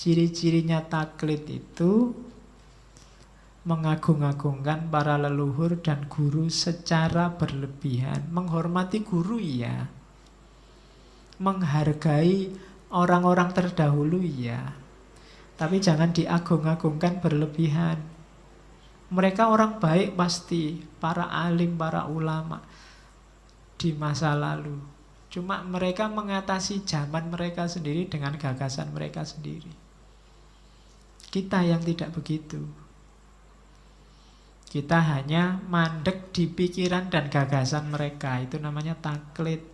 Ciri-cirinya taklid itu mengagung-agungkan para leluhur dan guru secara berlebihan. Menghormati guru ya, menghargai orang-orang terdahulu ya, tapi jangan diagung-agungkan berlebihan. Mereka orang baik pasti, para alim, para ulama di masa lalu. Cuma mereka mengatasi zaman mereka sendiri dengan gagasan mereka sendiri. Kita yang tidak begitu. Kita hanya mandek di pikiran dan gagasan mereka. Itu namanya taklid.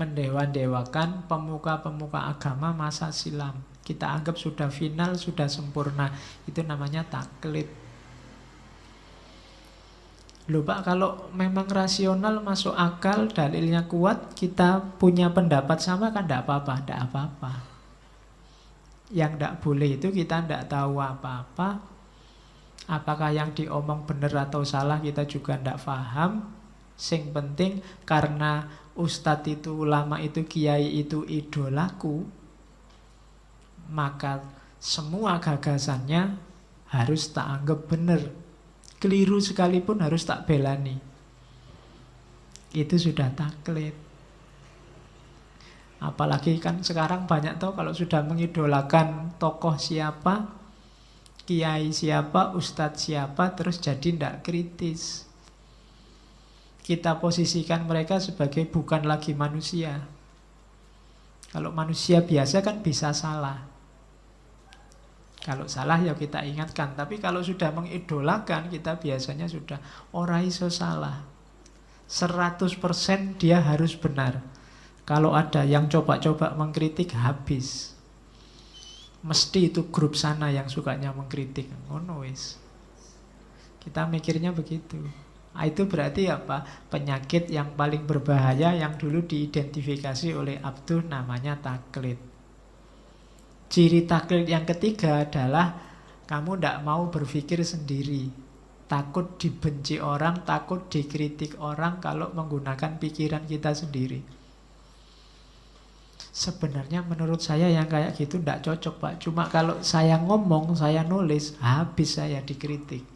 Mendewa-dewakan pemuka-pemuka agama masa silam. Kita anggap sudah final, sudah sempurna. Itu namanya taklid. Loh Pak, kalau memang rasional, masuk akal, dalilnya kuat, kita punya pendapat sama kan tidak apa-apa, tidak apa-apa. Yang tidak boleh itu kita tidak tahu apa-apa. Apakah yang diomong benar atau salah kita juga tidak paham. Sing penting karena ustadz itu, ulama itu, kiai itu idolaku, maka semua gagasannya harus tak anggap benar. Keliru sekalipun harus tak belani. Itu sudah taklid. Apalagi kan sekarang banyak tuh kalau sudah mengidolakan tokoh siapa, kiai siapa, ustadz siapa, terus jadi tidak kritis. Kita posisikan mereka sebagai bukan lagi manusia. Kalau manusia biasa kan bisa salah. Kalau salah ya kita ingatkan. Tapi kalau sudah mengidolakan, kita biasanya sudah ora iso salah. 100% dia harus benar. Kalau ada yang coba-coba mengkritik, habis. Mesti itu grup sana yang sukanya mengkritik. Ngono wis. Kita mikirnya begitu. Nah, itu berarti apa? Penyakit yang paling berbahaya yang dulu diidentifikasi oleh Abduh namanya taklid. Ciri taklid yang ketiga adalah kamu tidak mau berpikir sendiri. Takut dibenci orang, takut dikritik orang kalau menggunakan pikiran kita sendiri. Sebenarnya menurut saya yang kayak gitu tidak cocok Pak. Cuma kalau saya ngomong, saya nulis, habis saya dikritik.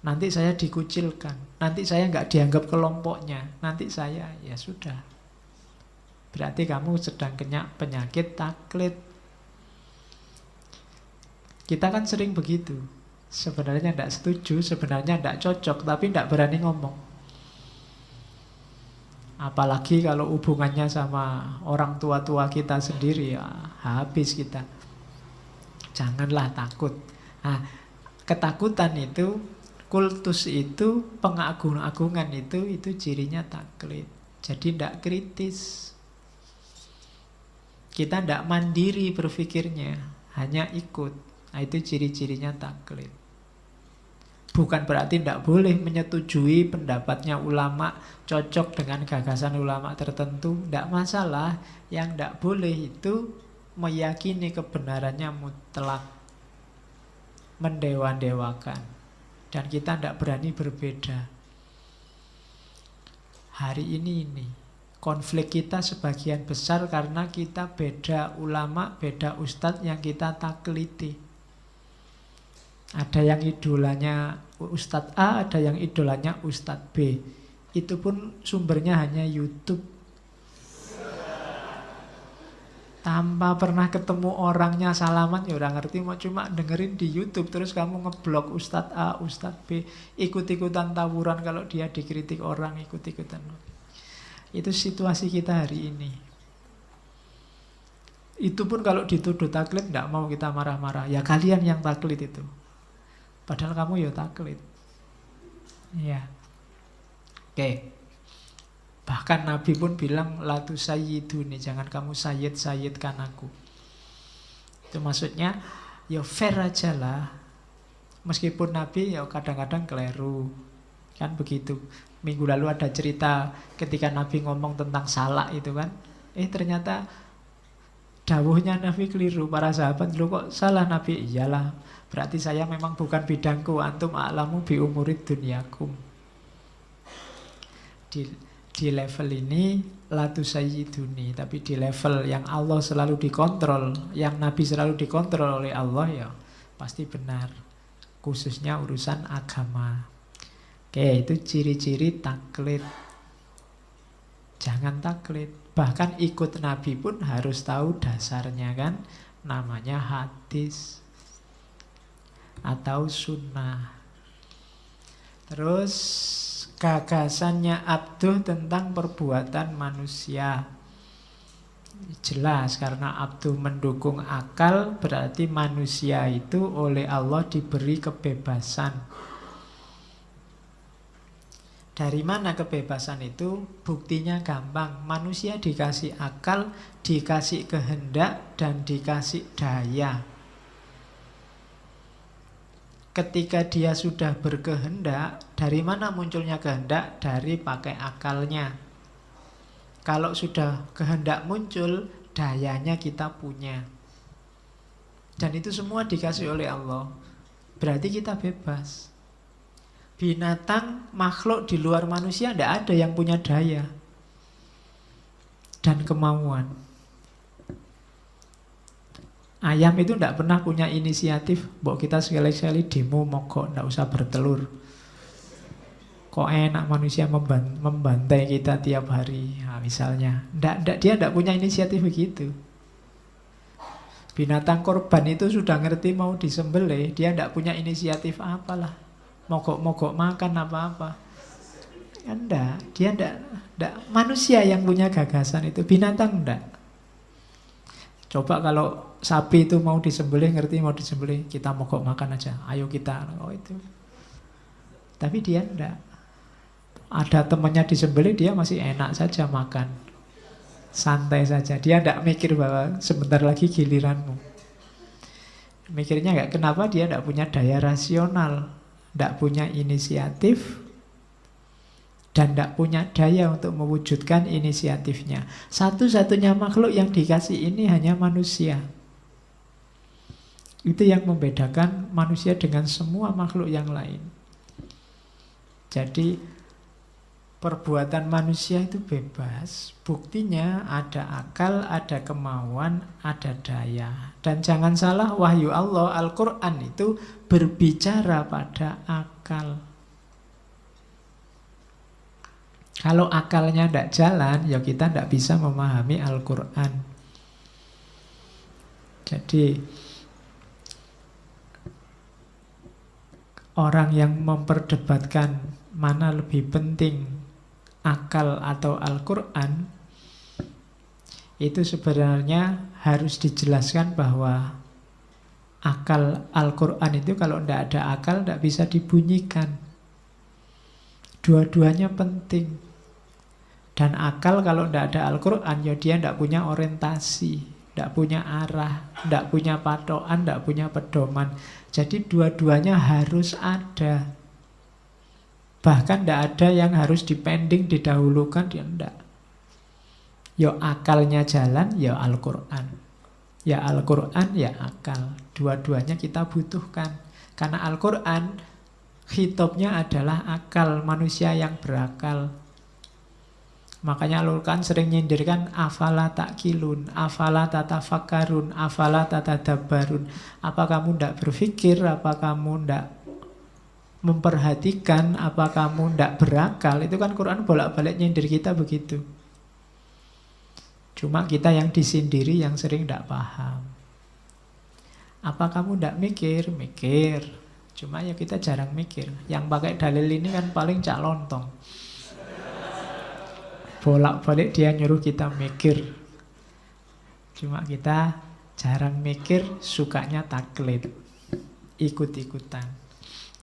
Nanti saya dikucilkan. Nanti saya nggak dianggap kelompoknya. Nanti saya, ya sudah. Berarti kamu sedang kena penyakit taklid. Kita kan sering begitu. Sebenarnya tidak setuju, sebenarnya tidak cocok, tapi tidak berani ngomong. Apalagi kalau hubungannya sama orang tua-tua kita sendiri, ya habis kita. Janganlah takut. Nah, ketakutan itu, kultus itu, pengagung-agungan itu cirinya taklid. Jadi tidak kritis. Kita tidak mandiri berpikirnya, hanya ikut. Nah, itu ciri-cirinya taklid. Bukan berarti tidak boleh menyetujui pendapatnya ulama, cocok dengan gagasan ulama tertentu, tidak masalah. Yang tidak boleh itu meyakini kebenarannya mutlak, mendewa-dewakan. Dan kita tidak berani berbeda. Hari ini konflik kita sebagian besar karena kita beda ulama, beda ustadz yang kita takliti. Ada yang idolanya Ustadz A, ada yang idolanya Ustadz B. Itu pun sumbernya hanya YouTube. Tanpa pernah ketemu orangnya, salaman ya orang ngerti, cuma dengerin di YouTube. Terus kamu ngeblok Ustadz A, Ustadz B, ikut-ikutan tawuran. Kalau dia dikritik orang, ikut-ikutan. Itu situasi kita hari ini. Itu pun kalau dituduh taklid, tidak mau kita marah-marah. Ya kalian yang taklid itu. Padahal kamu ya taklid. Ya. Oke. Bahkan Nabi pun bilang la tusayyiduni, jangan kamu sayyid-sayyidkan aku. Itu maksudnya ya fair aja lah. Meskipun Nabi ya kadang-kadang keliru. Kan begitu. Minggu lalu ada cerita ketika Nabi ngomong tentang salak itu kan. Ternyata dawuhnya Nabi keliru. Para sahabat, lu kok salah Nabi? Iyalah, berarti saya memang bukan bidangku. Antum a'lamu bi umurid dunyakum. di level ini latu sayyiduni, tapi di level yang Allah selalu dikontrol, yang Nabi selalu dikontrol oleh Allah, ya pasti benar, khususnya urusan agama. Oke, itu ciri-ciri taklid. Jangan taklid. Bahkan ikut Nabi pun harus tahu dasarnya kan, namanya hadis atau sunnah. Terus gagasannya Abduh tentang perbuatan manusia. Jelas, karena Abduh mendukung akal, berarti manusia itu oleh Allah diberi kebebasan. Dari mana kebebasan itu? Buktinya gampang. Manusia dikasih akal, dikasih kehendak, dan dikasih daya. Ketika dia sudah berkehendak, dari mana munculnya kehendak? Dari pakai akalnya. Kalau sudah kehendak muncul, dayanya kita punya. Dan itu semua dikasih oleh Allah. Berarti kita bebas. Binatang, makhluk di luar manusia, tidak ada yang punya daya dan kemauan. Ayam itu tidak pernah punya inisiatif. Mbok kita sekali-sekali demo mogok, tidak usah bertelur. Kok enak manusia membantai kita tiap hari, nah, misalnya. Dia tidak punya inisiatif begitu. Binatang korban itu sudah ngerti mau disembelih, dia tidak punya inisiatif apalah. Mogok-mogok makan apa-apa. Enggak, dia enggak. Manusia yang punya gagasan itu, binatang enggak. Coba kalau sapi itu mau disembelih, ngerti mau disembelih, kita mogok makan aja. Ayo kita, oh itu. Tapi dia enggak. Ada temannya disembelih, dia masih enak saja makan. Santai saja. Dia enggak mikir bahwa sebentar lagi giliranmu. Mikirnya enggak, kenapa dia enggak punya daya rasional, enggak punya inisiatif, dan tidak punya daya untuk mewujudkan inisiatifnya. Satu-satunya makhluk yang dikasih ini hanya manusia. Itu yang membedakan manusia dengan semua makhluk yang lain. Jadi perbuatan manusia itu bebas. Buktinya ada akal, ada kemauan, ada daya. Dan jangan salah, wahyu Allah, Al-Quran itu berbicara pada akal. Kalau akalnya tidak jalan, ya kita tidak bisa memahami Al-Quran. Jadi orang yang memperdebatkan mana lebih penting, akal atau Al-Quran, itu sebenarnya harus dijelaskan bahwa akal Al-Quran itu kalau tidak ada akal tidak bisa dibunyikan. Dua-duanya penting. Dan akal kalau tidak ada Al-Quran, ya dia tidak punya orientasi, tidak punya arah, tidak punya patokan, tidak punya pedoman. Jadi dua-duanya harus ada. Bahkan tidak ada yang harus dipending, didahulukan, dia tidak. Ya akalnya jalan, ya Al-Quran. Ya Al-Quran, ya akal. Dua-duanya kita butuhkan. Karena Al-Quran khitabnya adalah akal, manusia yang berakal. Makanya Al-Quran sering nyindirkan afala ta'qilun, afala tatafakkarun, afala tatadabbarun. Apa kamu tidak berpikir, apa kamu tidak memperhatikan, apa kamu tidak berakal. Itu kan Quran bolak-balik nyindir kita begitu. Cuma kita yang disindiri, yang sering tidak paham. Apa kamu tidak mikir? Mikir. Cuma ya kita jarang mikir. Yang pakai dalil ini kan paling cak lontong. Bolak-balik dia nyuruh kita mikir. Cuma kita jarang mikir, sukanya taklid, ikut-ikutan.